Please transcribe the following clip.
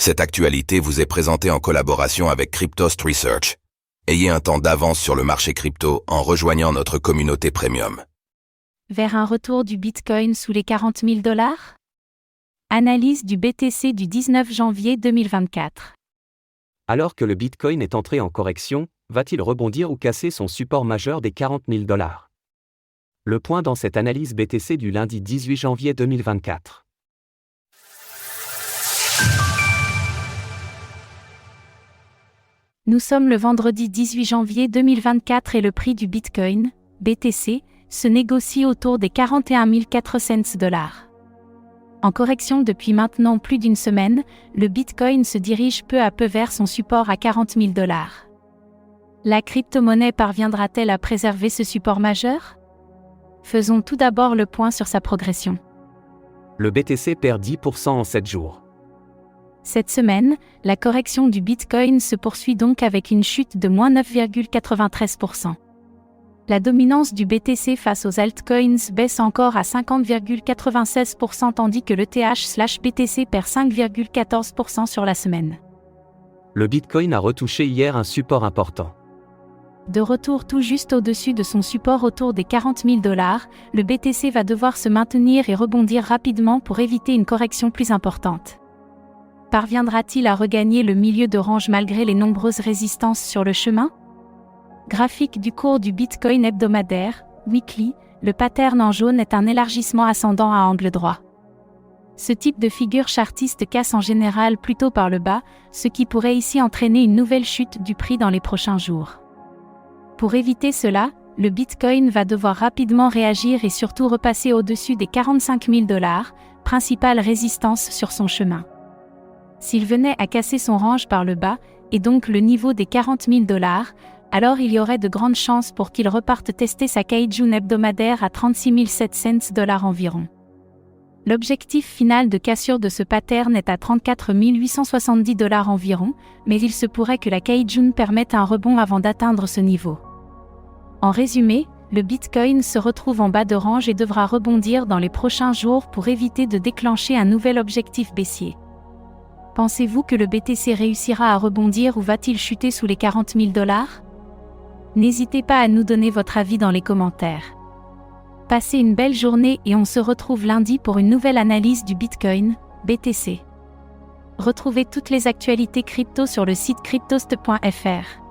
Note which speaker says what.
Speaker 1: Cette actualité vous est présentée en collaboration avec Cryptost Research. Ayez un temps d'avance sur le marché crypto en rejoignant notre communauté premium.
Speaker 2: Vers un retour du Bitcoin sous les 40 000 $? Analyse du BTC du 19 janvier 2024.
Speaker 3: Alors que le Bitcoin est entré en correction, va-t-il rebondir ou casser son support majeur des 40 000 $? Le point dans cette analyse BTC du lundi 18 janvier 2024.
Speaker 2: Nous sommes le vendredi 18 janvier 2024 et le prix du Bitcoin, BTC, se négocie autour des 41 400 $. En correction depuis maintenant plus d'une semaine, le Bitcoin se dirige peu à peu vers son support à 40 000 $. La crypto-monnaie parviendra-t-elle à préserver ce support majeur? Faisons tout d'abord le point sur sa progression.
Speaker 3: Le BTC perd 10% en 7 jours.
Speaker 2: Cette semaine, la correction du Bitcoin se poursuit donc avec une chute de moins 9,93%. La dominance du BTC face aux altcoins baisse encore à 50,96% tandis que l'ETH/BTC perd 5,14% sur la semaine.
Speaker 3: Le Bitcoin a retouché hier un support important.
Speaker 2: De retour tout juste au-dessus de son support autour des 40 000 $, le BTC va devoir se maintenir et rebondir rapidement pour éviter une correction plus importante. Parviendra-t-il à regagner le milieu de range malgré les nombreuses résistances sur le chemin? Graphique du cours du Bitcoin hebdomadaire, weekly, le pattern en jaune est un élargissement ascendant à angle droit. Ce type de figure chartiste casse en général plutôt par le bas, ce qui pourrait ici entraîner une nouvelle chute du prix dans les prochains jours. Pour éviter cela, le Bitcoin va devoir rapidement réagir et surtout repasser au-dessus des 45 000 $, principale résistance sur son chemin. S'il venait à casser son range par le bas, et donc le niveau des 40 000 $, alors il y aurait de grandes chances pour qu'il reparte tester sa Kijun hebdomadaire à 36 700 $ environ. L'objectif final de cassure de ce pattern est à 34 870 $ environ, mais il se pourrait que la Kijun permette un rebond avant d'atteindre ce niveau. En résumé, le Bitcoin se retrouve en bas de range et devra rebondir dans les prochains jours pour éviter de déclencher un nouvel objectif baissier. Pensez-vous que le BTC réussira à rebondir ou va-t-il chuter sous les 40 000 $? N'hésitez pas à nous donner votre avis dans les commentaires. Passez une belle journée et on se retrouve lundi pour une nouvelle analyse du Bitcoin, BTC. Retrouvez toutes les actualités crypto sur le site cryptost.fr.